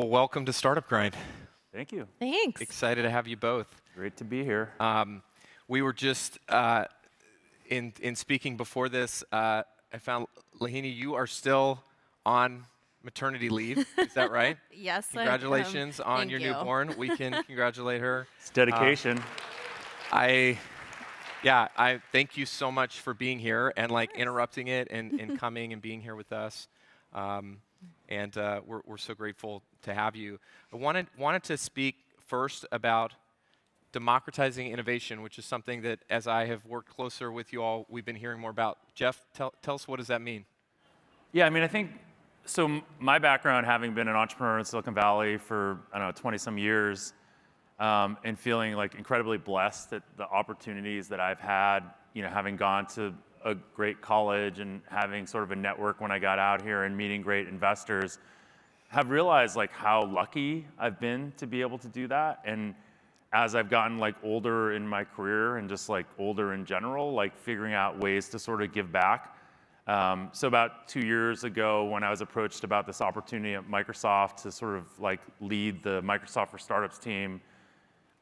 Well, welcome to Startup Grind. Thank you. Thanks. Excited to have you both. Great to be here. We were just, in speaking before this, I found, Lahini, you are still on maternity leave. Is that right? Yes, Congratulations on Thank your you. newborn. We can congratulate her. It's dedication. I thank you so much for being here and interrupting it and coming and being here with us. We're so grateful to have you. I wanted to speak first about democratizing innovation, which is something that, as I have worked closer with you all, we've been hearing more about. Jeff, tell us, what does that mean? Yeah, I mean, I think, so my background, having been an entrepreneur in Silicon Valley for, 20 some years, and feeling like incredibly blessed at the opportunities that I've had, having gone to a great college and having sort of a network when I got out here and meeting great investors, have realized how lucky I've been to be able to do that. And as I've gotten older in my career and just older in general, figuring out ways to sort of give back. So about 2 years ago, when I was approached about this opportunity at Microsoft to sort of lead the Microsoft for Startups team,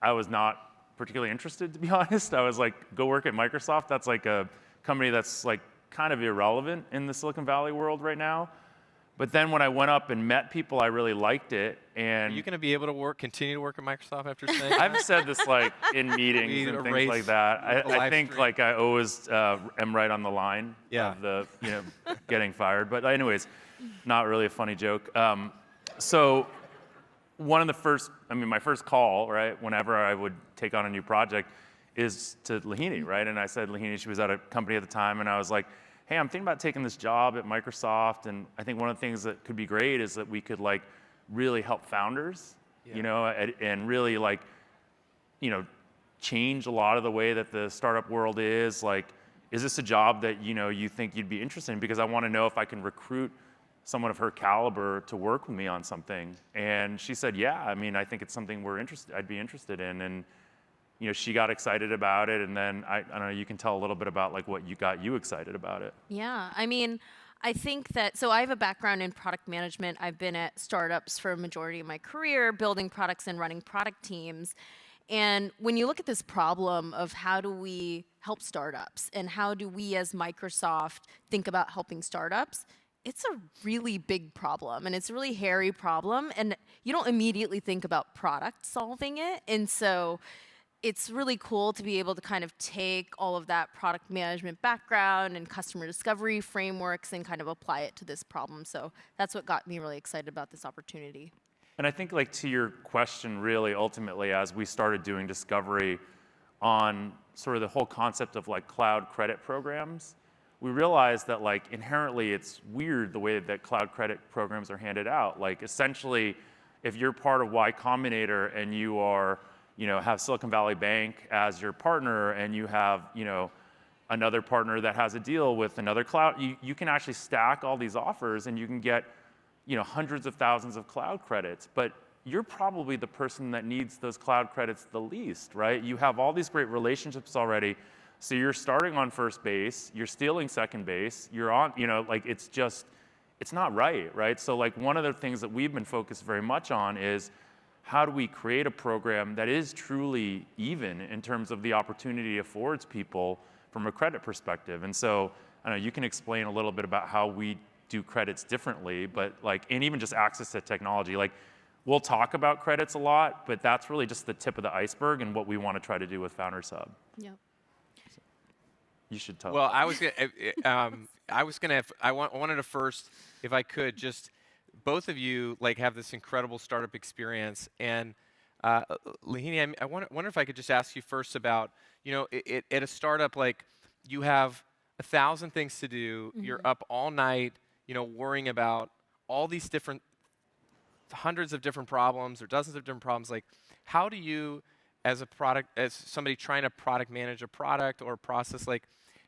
I was not particularly interested, to be honest. I was go work at Microsoft. That's a company that's kind of irrelevant in the Silicon Valley world right now. But then when I went up and met people, I really liked it. And are you going to be able to continue to work at Microsoft after saying I've said this in meetings and things like that. I think I always am right on the line of the getting fired. But anyways, not really a funny joke. So one of the first, my first call, right, whenever I would take on a new project is to Lahini, right? And I said, Lahini, she was at a company at the time, and I was like, hey, I'm thinking about taking this job at Microsoft, and I think one of the things that could be great is that we could really help founders, and really change a lot of the way that the startup world is. Is this a job that you think you'd be interested in? Because I want to know if I can recruit someone of her caliber to work with me on something. And she said, yeah, I think it's something I'd be interested in. And she got excited about it, and then I don't know, you can tell a little bit about what got you excited about it. Yeah, I think that, so I have a background in product management. I've been at startups for a majority of my career, building products and running product teams. And when you look at this problem of how do we help startups and how do we as Microsoft think about helping startups, it's a really big problem, and it's a really hairy problem, and you don't immediately think about product solving it. And so it's really cool to be able to kind of take all of that product management background and customer discovery frameworks and kind of apply it to this problem. So that's what got me really excited about this opportunity. And I think to your question, really, ultimately, as we started doing discovery on sort of the whole concept of cloud credit programs, we realized that inherently it's weird the way that cloud credit programs are handed out. Essentially, if you're part of Y Combinator and you are have Silicon Valley Bank as your partner, and you have, another partner that has a deal with another cloud, you can actually stack all these offers, and you can get, hundreds of thousands of cloud credits. But you're probably the person that needs those cloud credits the least, right? You have all these great relationships already, so you're starting on first base, you're stealing second base, you're on, it's not right? So one of the things that we've been focused very much on is, how do we create a program that is truly even in terms of the opportunity it affords people from a credit perspective? And so, I don't know, you can explain a little bit about how we do credits differently, but and even just access to technology. We'll talk about credits a lot, but that's really just the tip of the iceberg and what we want to try to do with Founders Hub. Yep. So, you should tell. Well, I wanted to first, if I could, just, both of you have this incredible startup experience, and Lahini, I wonder if I could just ask you first about, at a startup, you have 1,000 things to do. Mm-hmm. You're up all night, worrying about all these different, hundreds of different problems or dozens of different problems. How do you, as somebody trying to product manage a product or a process,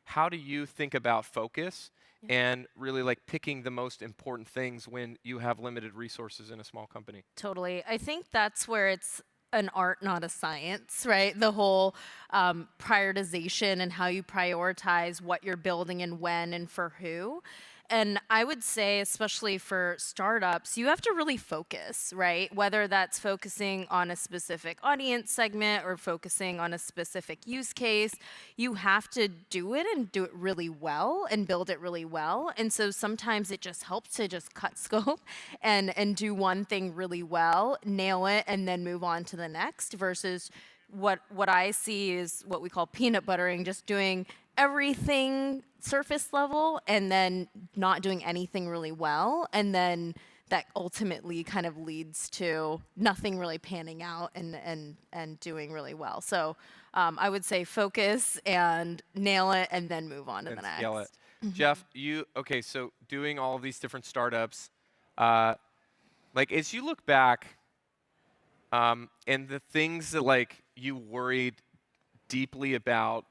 how do you think about focus? And really picking the most important things when you have limited resources in a small company? Totally. I think that's where it's an art, not a science, right? The whole prioritization and how you prioritize what you're building and when and for who. And I would say, especially for startups, you have to really focus, right? Whether that's focusing on a specific audience segment or focusing on a specific use case, you have to do it and do it really well and build it really well. And so sometimes it just helps to just cut scope and do one thing really well, nail it, and then move on to the next versus what I see is what we call peanut buttering, just doing everything surface level and then not doing anything really well, and then that ultimately kind of leads to nothing really panning out and doing really well. So I would say focus and nail it and then move on to the And next. scale it. Jeff, okay, so doing all of these different startups, like as you look back, and the things that like you worried deeply about,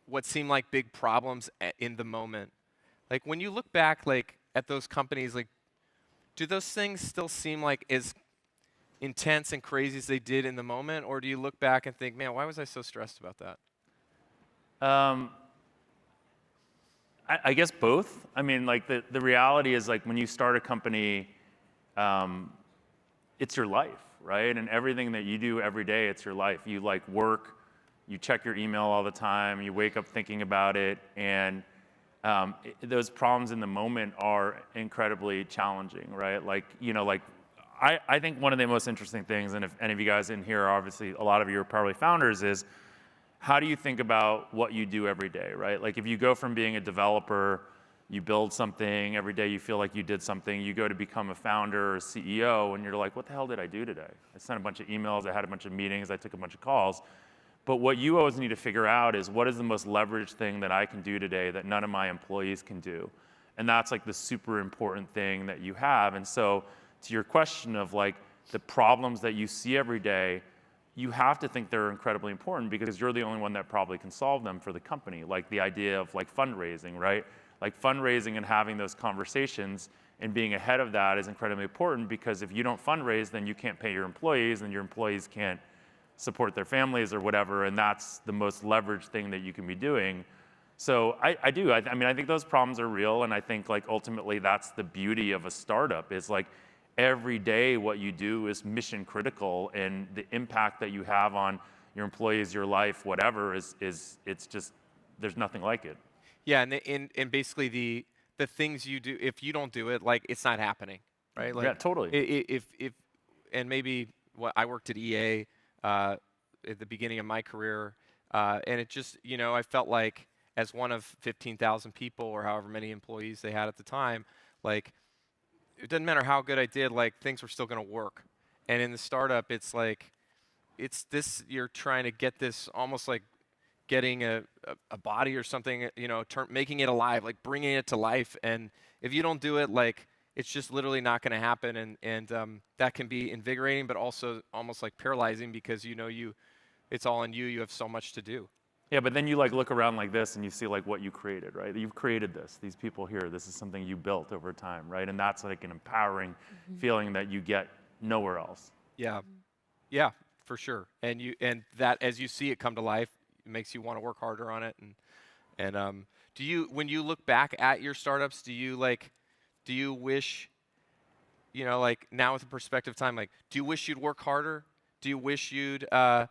what seemed like big problems in the moment. Like when you look back like at those companies, like do those things still seem like as intense and crazy as they did in the moment, or do you look back and think, man, why was I so stressed about that? I guess both. I mean, like the reality is like when you start a company, it's your life, right? And everything that you do every day, it's your life. You like work, you check your email all the time, you wake up thinking about it, and those problems in the moment are incredibly challenging, right? Like, like I think one of the most interesting things, and if any of you guys in here are obviously, a lot of you are probably founders, is how do you think about what you do every day, right? Like if you go from being a developer, you build something, every day you feel like you did something, you go to become a founder or CEO, and you're like, what the hell did I do today? I sent a bunch of emails, I had a bunch of meetings, I took a bunch of calls. But what you always need to figure out is what is the most leveraged thing that I can do today that none of my employees can do? And that's like the super important thing that you have. And so to your question of like the problems that you see every day, you have to think they're incredibly important because you're the only one that probably can solve them for the company. Like the idea of like fundraising, right? Like fundraising and having those conversations and being ahead of that is incredibly important because if you don't fundraise, then you can't pay your employees and your employees can't support their families or whatever, and that's the most leveraged thing that you can be doing. So I mean, I think those problems are real, and I think like ultimately that's the beauty of a startup is like every day what you do is mission critical, and the impact that you have on your employees, your life, whatever, is it's just, there's nothing like it. Yeah, and basically the things you do, if you don't do it, like it's not happening, right? Like Yeah, totally. if and maybe I worked at EA at the beginning of my career, and it just I felt like as one of 15,000 people or however many employees they had at the time, like it doesn't matter how good I did, like things were still going to work. And in the startup, it's like you're trying to get this almost like getting a body or something, making it alive, like bringing it to life. And if you don't do it, like it's just literally not going to happen. And that can be invigorating, but also almost like paralyzing because it's all on you. You have so much to do. Yeah, but then you like look around like this and you see like what you created, right? You've created this, these people here, this is something you built over time, right? And that's like an empowering feeling that you get nowhere else. Yeah, yeah, for sure. And that as you see it come to life, it makes you want to work harder on it. And do you, when you look back at your startups, do you wish, like now with the perspective of time, like do you wish you'd work harder? Do you wish you'd do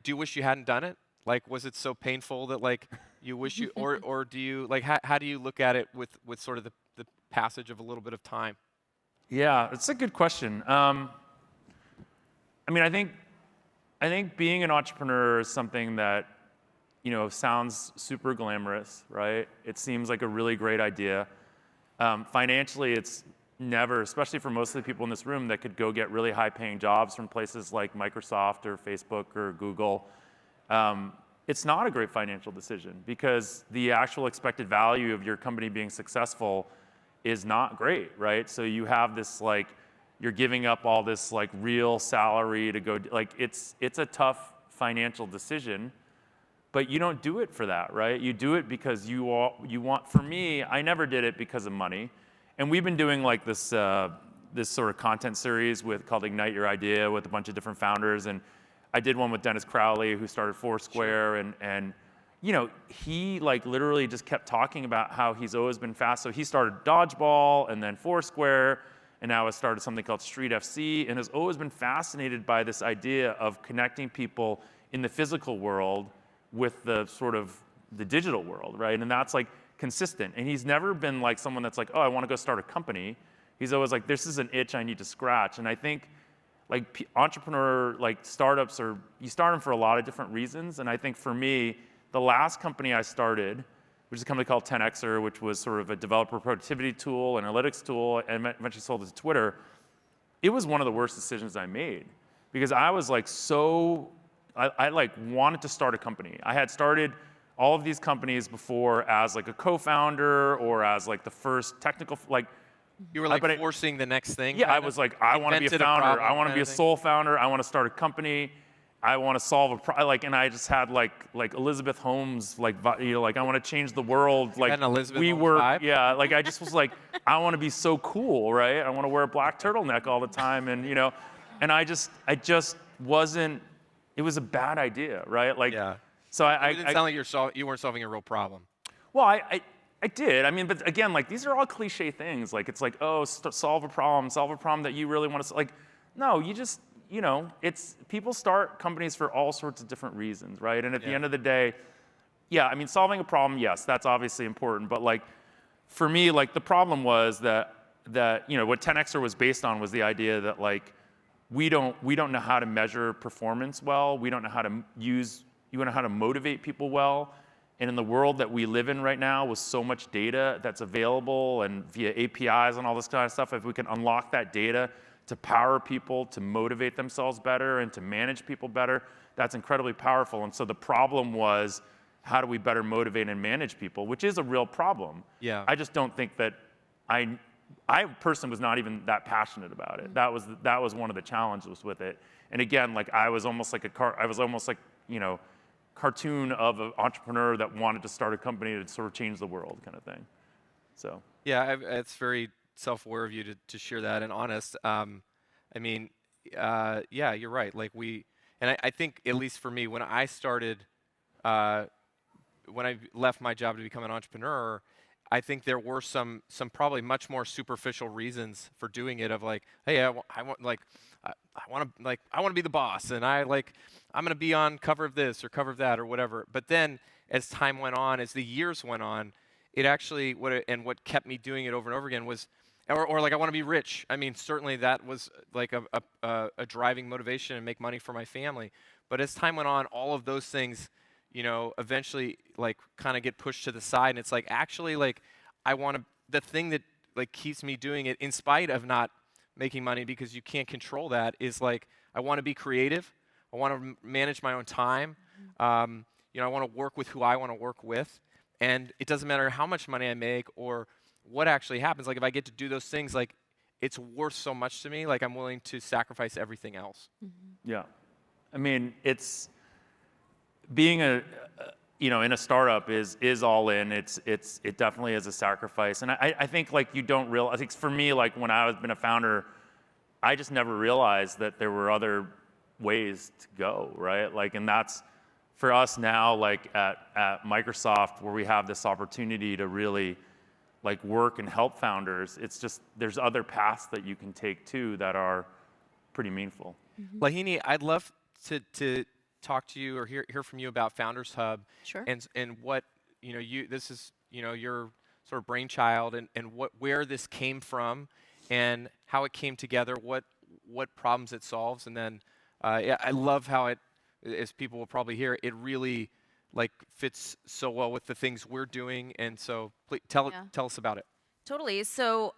you wish you hadn't done it? Like, was it so painful that like you wish you, or do you like, how do you look at it with sort of the passage of a little bit of time? Yeah, it's a good question. I mean, I think being an entrepreneur is something that, sounds super glamorous, right? It seems like a really great idea. Financially, it's never, especially for most of the people in this room that could go get really high-paying jobs from places like Microsoft or Facebook or Google. It's not a great financial decision because the actual expected value of your company being successful is not great, right? So you have this like, you're giving up all this like real salary to go, like it's a tough financial decision, but you don't do it for that, right? You do it because you want, for me, I never did it because of money. And we've been doing like this sort of content series called Ignite Your Idea with a bunch of different founders. And I did one with Dennis Crowley, who started Foursquare, and he like literally just kept talking about how he's always been fast. So he started Dodgeball and then Foursquare, and now has started something called Street FC, and has always been fascinated by this idea of connecting people in the physical world with the sort of the digital world, right? And that's like consistent. And he's never been like someone that's like, oh, I want to go start a company. He's always like, this is an itch I need to scratch. And I think like entrepreneur, like startups you start them for a lot of different reasons. And I think for me, the last company I started, which is a company called 10xer, which was sort of a developer productivity tool, analytics tool, and eventually sold it to Twitter, it was one of the worst decisions I made. Because I was like I like wanted to start a company. I had started all of these companies before as like a co-founder or as like the first technical, like. You were like forcing the next thing? Yeah, I was like, I want to be a founder. I want to be a sole founder. I want to start a company. I want to solve a problem. Like, and I just had like Elizabeth Holmes, like, like I want to change the world. Like an Elizabeth Holmes vibe? Yeah, like I just was like, I want to be so cool, right? I want to wear a black turtleneck all the time, and and I just wasn't. It was a bad idea, right? Like, yeah. So it didn't sound like you weren't solving a real problem. Well, I did. I mean, but again, like these are all cliche things. Like it's like, oh, solve a problem that you really want to. Like, no, you just, it's people start companies for all sorts of different reasons, right? And at the end of the day, yeah, I mean, solving a problem, yes, that's obviously important. But like, for me, like the problem was that what 10xer was based on was the idea that like we don't know how to measure performance well. We don't know how to motivate people well. And in the world that we live in right now with so much data that's available and via APIs and all this kind of stuff, if we can unlock that data to power people to motivate themselves better and to manage people better, that's incredibly powerful. And so the problem was, how do we better motivate and manage people, which is a real problem. Yeah. I just don't think that I personally was not even that passionate about it. That was one of the challenges with it. And again, like I was almost like cartoon of an entrepreneur that wanted to start a company to sort of change the world kind of thing. So. Yeah, it's very self-aware of you to share that and honest. I mean, yeah, you're right. Like I think at least for me, when I started, when I left my job to become an entrepreneur, I think there were some probably much more superficial reasons for doing it. Of like, hey, I want to be the boss, and I'm going to be on cover of this or cover of that or whatever. But then, as time went on, as the years went on, it actually what kept me doing it over and over again was, or like I want to be rich. I mean, certainly that was like a driving motivation and make money for my family. But as time went on, all of those things, eventually like kind of get pushed to the side, and it's like actually like the thing that like keeps me doing it in spite of not making money, because you can't control that, is like I want to be creative. I want to manage my own time. I want to work with who I want to work with, and it doesn't matter how much money I make or what actually happens. Like if I get to do those things, like it's worth so much to me. Like I'm willing to sacrifice everything else. Mm-hmm. Yeah, I mean it's being in a startup is all in. It definitely is a sacrifice, and I think like you don't realize. I think for me, like when I was been a founder, I just never realized that there were other ways to go, right? Like, and that's for us now, like at Microsoft, where we have this opportunity to really like work and help founders. It's just there's other paths that you can take too that are pretty meaningful. Mm-hmm. Lahini, I'd love to talk to you or hear from you about Founders Hub. Sure. And what this is your sort of brainchild, and where this came from and how it came together, what problems it solves, and then I love how it, as people will probably hear, it really like fits so well with the things we're doing, and so please tell us about it. Totally. So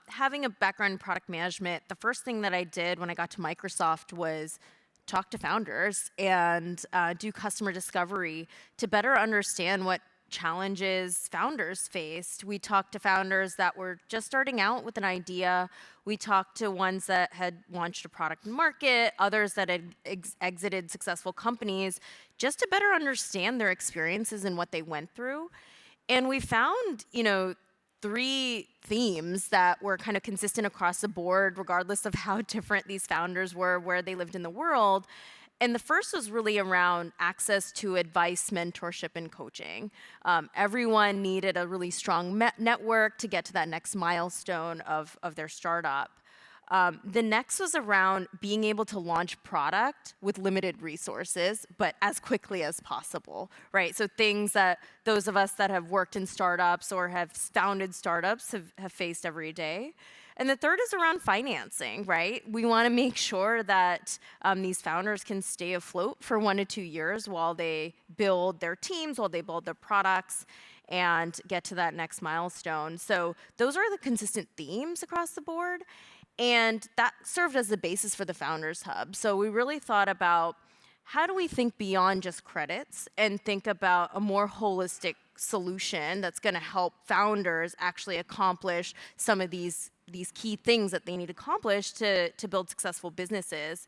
having a background in product management, the first thing that I did when I got to Microsoft was talk to founders and do customer discovery to better understand what challenges founders faced. We talked to founders that were just starting out with an idea. We talked to ones that had launched a product in market, others that had exited successful companies, just to better understand their experiences and what they went through. And we found, 3 themes that were kind of consistent across the board, regardless of how different these founders were, where they lived in the world. And the first was really around access to advice, mentorship, and coaching. Everyone needed a really strong network to get to that next milestone of their startup. The next was around being able to launch product with limited resources, but as quickly as possible, right? So things that those of us that have worked in startups or have founded startups have faced every day. And the third is around financing, right? We want to make sure that these founders can stay afloat for 1 to 2 years while they build their teams, while they build their products, and get to that next milestone. So those are the consistent themes across the board. And that served as the basis for the Founders Hub. So we really thought about how do we think beyond just credits and think about a more holistic solution that's going to help founders actually accomplish some of these key things that they need to accomplish to build successful businesses.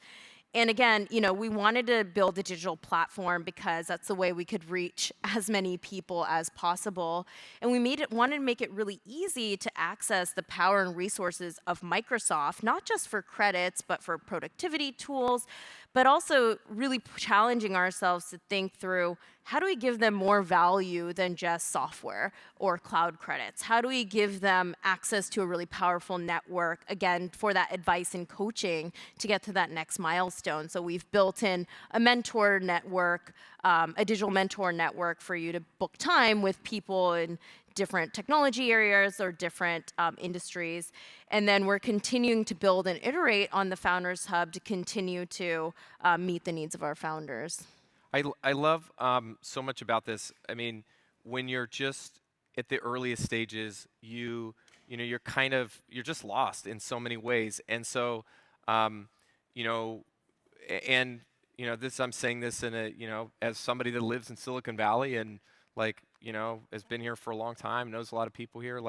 And again, we wanted to build a digital platform because that's the way we could reach as many people as possible. And we wanted to make it really easy to access the power and resources of Microsoft, not just for credits, but for productivity tools, but also really challenging ourselves to think through how do we give them more value than just software or cloud credits? How do we give them access to a really powerful network, again, for that advice and coaching to get to that next milestone? So we've built in a mentor network, a digital mentor network for you to book time with people in different technology areas or different industries. And then we're continuing to build and iterate on the Founders Hub to continue to meet the needs of our founders. I love so much about this. I mean, when you're just at the earliest stages, you're just lost in so many ways. And so, this I'm saying this in as somebody that lives in Silicon Valley and has been here for a long time, knows a lot of people here,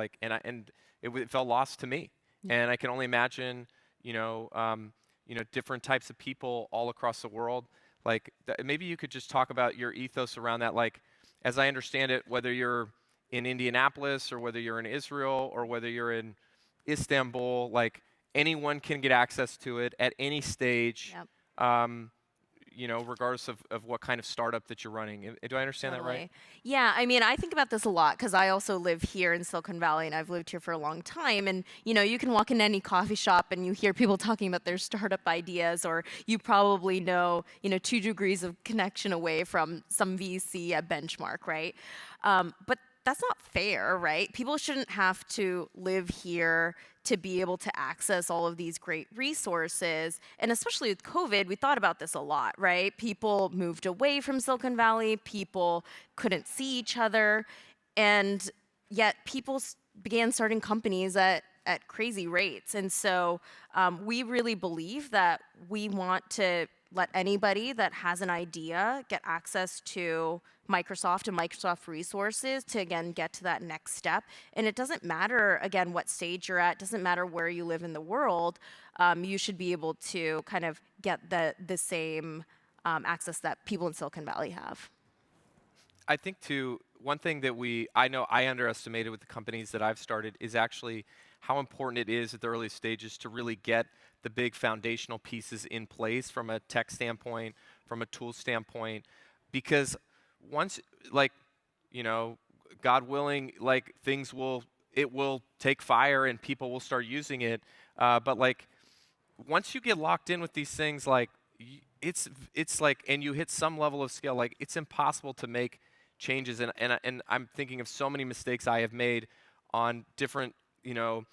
it felt lost to me. Yeah. And I can only imagine, different types of people all across the world. Maybe you could just talk about your ethos around that. As I understand it, whether you're in Indianapolis or whether you're in Israel or whether you're in Istanbul, anyone can get access to it at any stage. Yep. Regardless of what kind of startup that you're running. Do I understand that right? Yeah, I mean, I think about this a lot because I also live here in Silicon Valley and I've lived here for a long time. And, you can walk in any coffee shop and you hear people talking about their startup ideas, or you probably know, 2 degrees of connection away from some VC at Benchmark, right? But that's not fair, right? People shouldn't have to live here to be able to access all of these great resources. And especially with COVID, we thought about this a lot, right? People moved away from Silicon Valley, people couldn't see each other, and yet people began starting companies at crazy rates. And so we really believe that we want to let anybody that has an idea get access to Microsoft and Microsoft resources to, again, get to that next step. And it doesn't matter, again, what stage you're at, doesn't matter where you live in the world, you should be able to kind of get the same access that people in Silicon Valley have. I think, too, one thing that I know I underestimated with the companies that I've started is actually how important it is at the early stages to really get the big foundational pieces in place from a tech standpoint, from a tool standpoint, because once, God willing, it will take fire and people will start using it. But once you get locked in with these things, it's and you hit some level of scale, it's impossible to make changes. And I'm thinking of so many mistakes I have made on different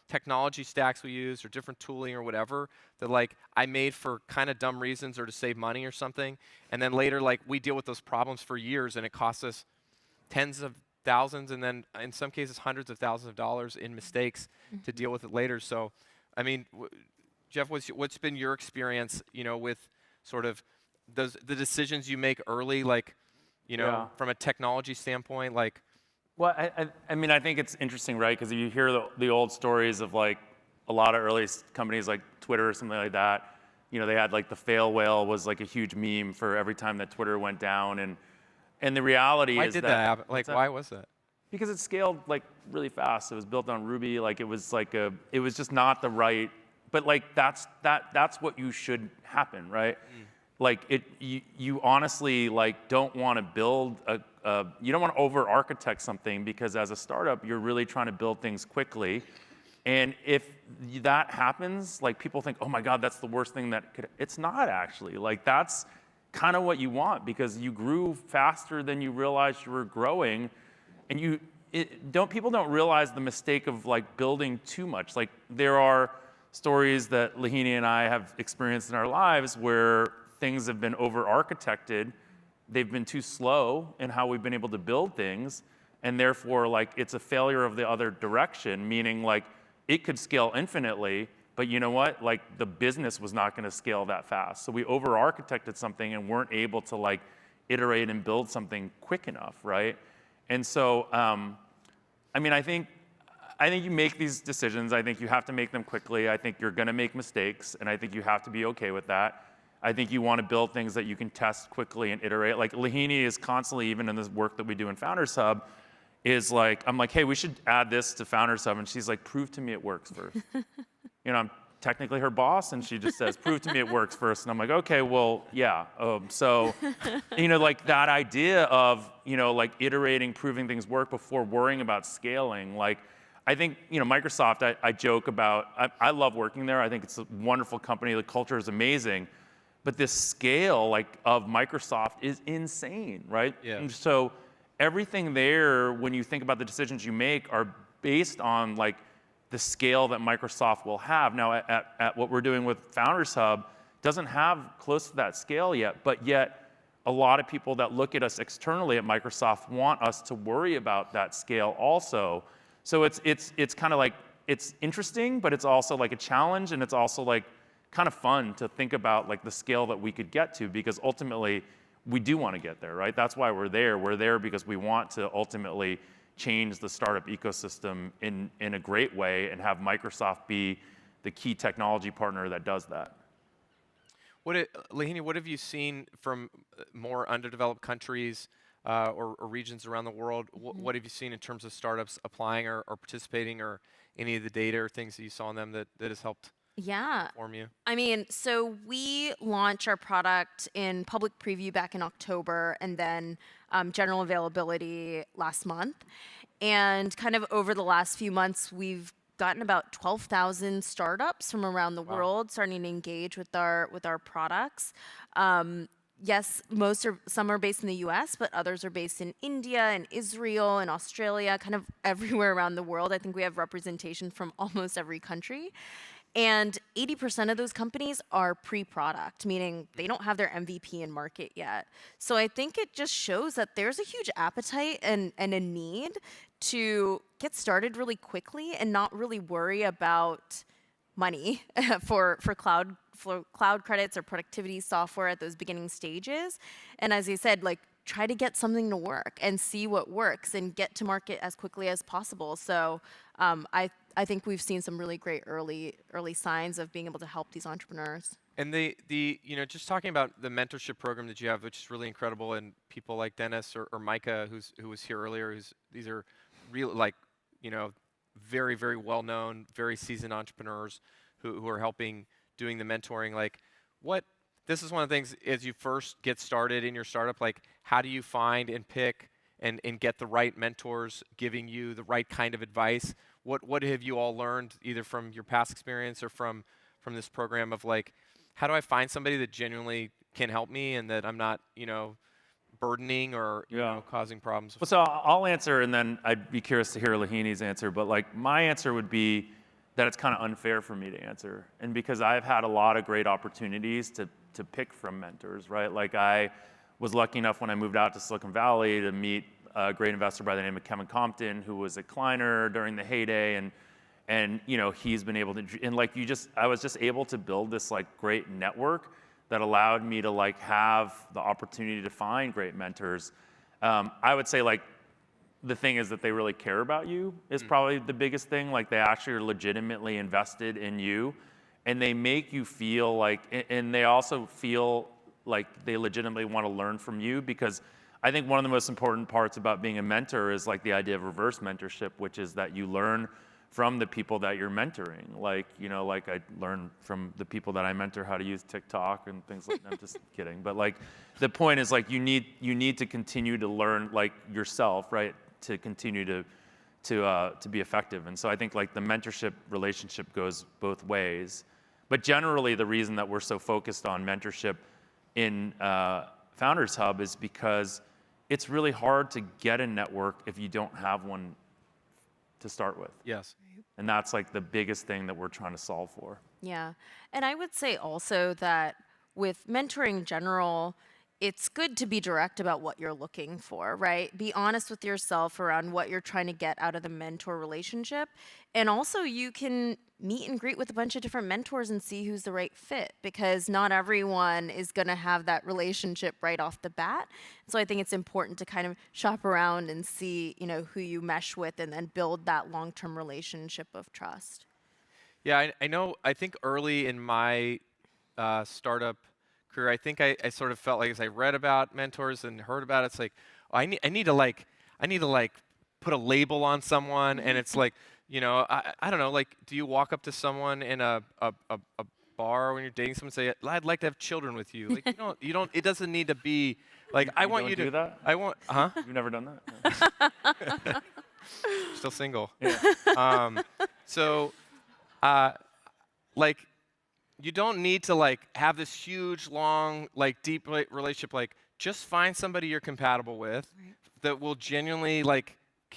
technology stacks we use or different tooling or whatever that I made for kind of dumb reasons or to save money or something. And then later, we deal with those problems for years and it costs us tens of thousands and then in some cases hundreds of thousands of dollars in mistakes to deal with it later. So, I mean, Jeff, what's been your experience, with sort of the decisions you make early, from a technology standpoint, Well, I mean, I think it's interesting, right? Because you hear the old stories of a lot of early companies like Twitter or something like that. They had the fail whale was a huge meme for every time that Twitter went down, and the reality is why did that happen? Why was that? Because it scaled really fast. It was built on Ruby. It was just not the right. But that's what you should happen, right? you honestly like don't want to build you don't want to over architect something, because as a startup you're really trying to build things quickly, and if that happens, like people think, oh my god, that's the worst thing that could. It's not actually. Like that's kind of what you want, because you grew faster than you realized you were growing, and people don't realize the mistake of like building too much. Like there are stories that Lahini and I have experienced in our lives where things have been over-architected, they've been too slow in how we've been able to build things, and therefore like it's a failure of the other direction, meaning like it could scale infinitely, but you know what? Like the business was not gonna scale that fast. So we over-architected something and weren't able to like iterate and build something quick enough, right? And so, I mean, I think you make these decisions. I think you have to make them quickly. I think you're gonna make mistakes, and I think you have to be okay with that. I think you want to build things that you can test quickly and iterate. Like Lahini is constantly, even in this work that we do in Founders Hub, is like, I'm like, hey, we should add this to Founders Hub, and she's like, prove to me it works first. You know, I'm technically her boss, and she just says, prove to me it works first. And I'm like, okay, well, yeah. So, you know, like that idea of, you know, like iterating, proving things work before worrying about scaling. Like, I think, you know, Microsoft, I joke about, I love working there. I think it's a wonderful company. The culture is amazing. But this scale like of Microsoft is insane, right? Yeah. And so everything there, when you think about the decisions you make, are based on like the scale that Microsoft will have. Now, at what we're doing with Founders Hub doesn't have close to that scale yet, but yet a lot of people that look at us externally at Microsoft want us to worry about that scale also. So it's kind of like, it's interesting, but it's also like a challenge, and it's also like kind of fun to think about like the scale that we could get to, because ultimately we do want to get there, right? That's why we're there. We're there because we want to ultimately change the startup ecosystem in a great way and have Microsoft be the key technology partner that does that. Lahini, what have you seen from more underdeveloped countries or regions around the world? What have you seen in terms of startups applying or participating, or any of the data or things that you saw in them that has helped inform you? I mean, so we launched our product in public preview back in October, and then general availability last month. And kind of over the last few months, we've gotten about 12,000 startups from around the world starting to engage with our products. Yes, some are based in the US, but others are based in India and Israel and Australia, kind of everywhere around the world. I think we have representation from almost every country. And 80% of those companies are pre-product, meaning they don't have their MVP in market yet. So I think it just shows that there's a huge appetite and a need to get started really quickly and not really worry about money for cloud credits or productivity software at those beginning stages. And as you said, like try to get something to work and see what works and get to market as quickly as possible. So I think we've seen some really great early signs of being able to help these entrepreneurs. And you know, just talking about the mentorship program that you have, which is really incredible, and people like Dennis or Micah, who was here earlier, these are real, like, you know, very, very well-known, very seasoned entrepreneurs who are helping doing the mentoring. Like, this is one of the things as you first get started in your startup, like, how do you find and pick and get the right mentors giving you the right kind of advice? What have you all learned, either from your past experience or from this program, of like, how do I find somebody that genuinely can help me and that I'm not, you know, burdening or you know, causing problems? Well, so I'll answer, and then I'd be curious to hear Lahini's answer. But like my answer would be that it's kind of unfair for me to answer, and because I've had a lot of great opportunities to pick from mentors, right? Like I was lucky enough when I moved out to Silicon Valley to meet a great investor by the name of Kevin Compton, who was at Kleiner during the heyday, and you know, he's been able to, and like I was just able to build this like great network that allowed me to like have the opportunity to find great mentors. I would say like the thing is that they really care about you is probably the biggest thing. Like they actually are legitimately invested in you, and they make you feel like, and they also feel like they legitimately want to learn from you, because I think one of the most important parts about being a mentor is like the idea of reverse mentorship, which is that you learn from the people that you're mentoring. Like, you know, like I learned from the people that I mentor how to use TikTok and things like that. I'm just kidding. But like, the point is like, you need to continue to learn like yourself, right? To continue to be effective. And so I think like the mentorship relationship goes both ways. But generally, the reason that we're so focused on mentorship in Founders Hub is because it's really hard to get a network if you don't have one to start with. Yes. And that's like the biggest thing that we're trying to solve for. Yeah. And I would say also that with mentoring in general, it's good to be direct about what you're looking for, right? Be honest with yourself around what you're trying to get out of the mentor relationship. And also, you can meet and greet with a bunch of different mentors and see who's the right fit, because not everyone is going to have that relationship right off the bat. So I think it's important to kind of shop around and see, you know, who you mesh with, and then build that long-term relationship of trust. Yeah, I know. I think early in my startup career, I think I sort of felt like as I read about mentors and heard about it, it's like, oh, I need to like put a label on someone, and it's like, you know, I don't know, like, do you walk up to someone in a bar when you're dating someone and say, I'd like to have children with you? Like, you don't. It doesn't need to be like, I want you to do that? I want, huh? You've never done that? No. Still single. Yeah. So, like, you don't need to like have this huge, long, like deep relationship. Like, just find somebody you're compatible with that will genuinely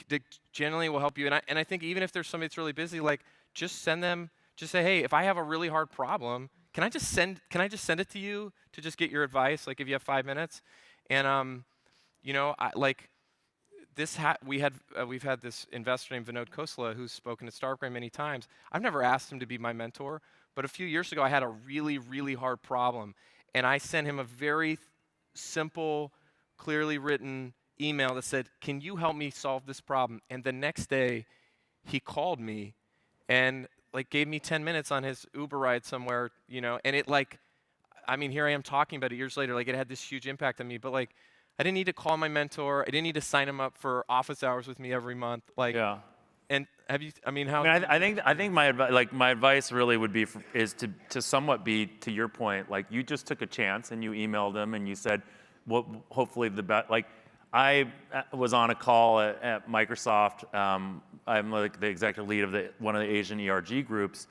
that genuinely will help you. And I think even if there's somebody that's really busy, like, just send them. Just say, hey, if I have a really hard problem, can I just send it to you to just get your advice? Like, if you have 5 minutes, and you know, we've had this investor named Vinod Khosla who's spoken at Startbrain many times. I've never asked him to be my mentor, but a few years ago I had a really, really hard problem, and I sent him a very simple, clearly written email that said, can you help me solve this problem? And the next day he called me and like gave me 10 minutes on his Uber ride somewhere, you know, and it like, I mean, here I am talking about it years later, like it had this huge impact on me, but like, I didn't need to call my mentor. I didn't need to sign him up for office hours with me every month. Like, Yeah. and have you, I mean, how? I think my advice really would be is to somewhat be to your point. Like, you just took a chance and you emailed them and you said, well, hopefully the best. Like, I was on a call at Microsoft. I'm like the executive lead of one of the Asian ERG groups,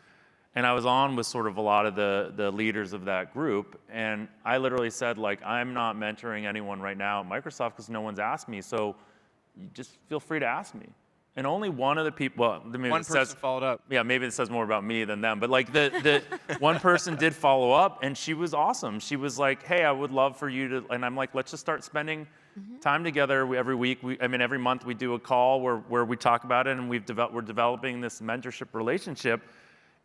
and I was on with sort of a lot of the leaders of that group, and I literally said, like, I'm not mentoring anyone right now at Microsoft because no one's asked me, so you just feel free to ask me. And only one of the people, well, maybe One person followed up. Yeah, maybe it says more about me than them, but like the one person did follow up, and she was awesome. She was like, hey, I would love for you to, and I'm like, let's just start spending time together every week. Every month we do a call where we talk about it, and we're developing this mentorship relationship.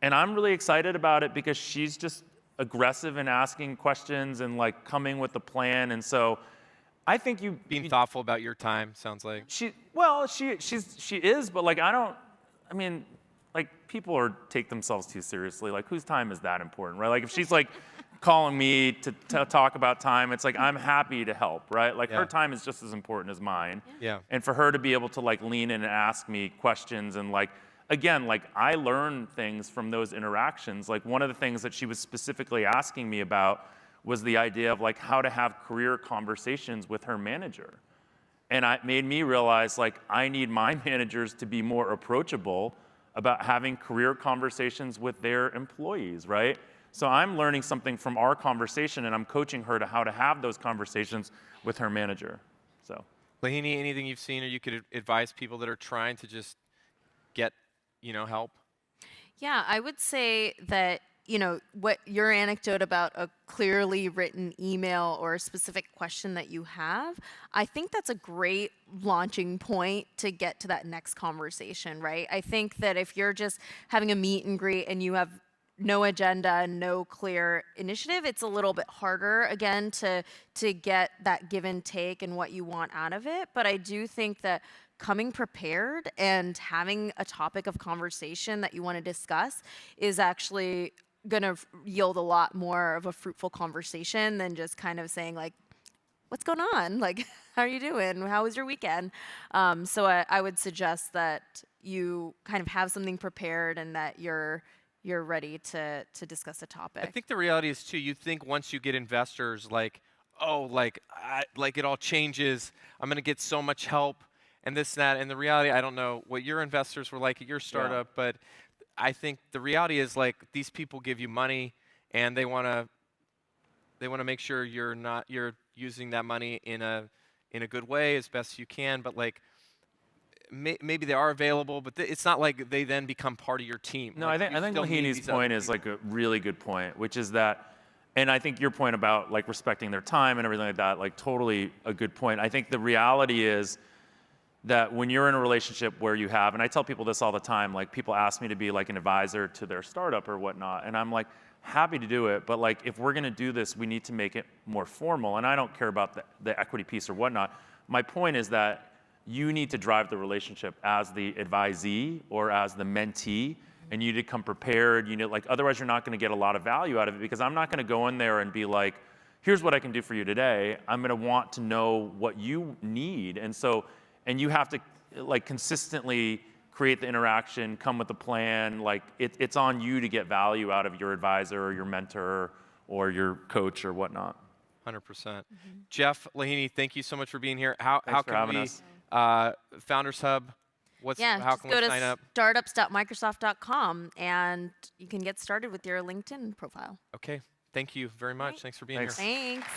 And I'm really excited about it because she's just aggressive in asking questions and like coming with a plan. And so I think Being thoughtful about your time, sounds like. she is, but like I mean, like, people take themselves too seriously. Like, whose time is that important, right? Like, if she's like calling me to talk about time, it's like, I'm happy to help, right? Like, her time is just as important as mine. Yeah. And for her to be able to like lean in and ask me questions, and like, again, like, I learn things from those interactions. Like, one of the things that she was specifically asking me about was the idea of like how to have career conversations with her manager. And it made me realize, like, I need my managers to be more approachable about having career conversations with their employees, right? So I'm learning something from our conversation, and I'm coaching her to how to have those conversations with her manager. So, Lahini, anything you've seen or you could advise people that are trying to just get, help? Yeah, I would say that, what your anecdote about a clearly written email or a specific question that you have, I think that's a great launching point to get to that next conversation, right? I think that if you're just having a meet and greet and you have no agenda and no clear initiative, it's a little bit harder, again, to get that give and take and what you want out of it. But I do think that coming prepared and having a topic of conversation that you want to discuss is actually going to yield a lot more of a fruitful conversation than just kind of saying, like, what's going on? Like, how are you doing? How was your weekend? So I would suggest that you kind of have something prepared and that you're ready to discuss a topic. I think the reality is too, you think once you get investors like, oh, like it all changes. I'm going to get so much help and this and that. And the reality, I don't know what your investors were like at your startup, but I think the reality is like these people give you money and they want to make sure you're using that money in a good way as best you can. But like maybe they are available, but it's not like they then become part of your team. No, Like, I think still need Lahini's these other point is people. like a really good point, which is that, and I think your point about like respecting their time and everything like that, like totally a good point. I think the reality is that when you're in a relationship where you have, and I tell people this all the time, like people ask me to be like an advisor to their startup or whatnot, and I'm like, happy to do it, but like if we're gonna do this, we need to make it more formal, and I don't care about the equity piece or whatnot. My point is that you need to drive the relationship as the advisee or as the mentee, and you need to come prepared. You know, like otherwise you're not gonna get a lot of value out of it, because I'm not gonna go in there and be like, here's what I can do for you today. I'm gonna want to know what you need, and you have to like consistently create the interaction, come with a plan. Like it's on you to get value out of your advisor or your mentor or your coach or whatnot. 100%. Jeff, Lahini, thank you so much for being here. How for can having we, us. Founders Hub, how Just can go we to sign up? startups.microsoft.com and you can get started with your LinkedIn profile. Okay, thank you very much. Thanks for being Thanks. here. Thanks.